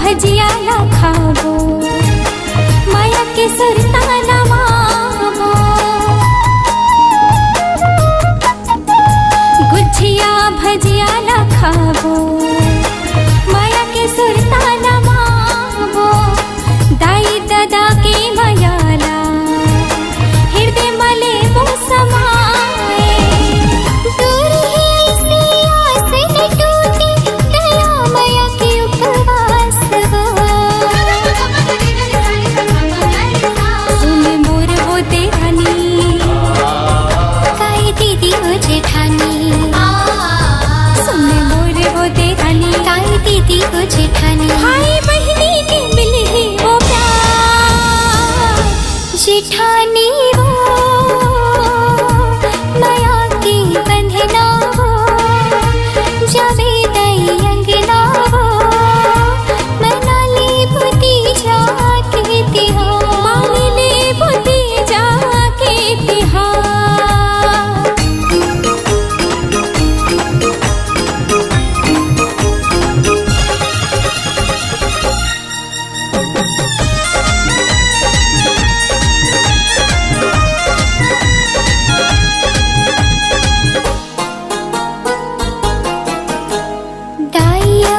भजिया ना खाबो माया के सुरताना मामो गुझिया भजिया ना खाबो माया के सुरताना मामो दाई दादा के मायाला हृदय मले वो समाए दूर ही ऐसी आस न टूटी दया माया के उपवास हो सुन मोर वो देरानी काई दीदी हो जेठानी सुन मोर वो देरानी काई दीदी हो जेठानी भाई बहनी के मिले वो प्यार जेठानी वो माया की बंधना वो जावे दई अंगना वो मनाली बुती जाके तिहार मांगले बुती जाके तिहार दाइयो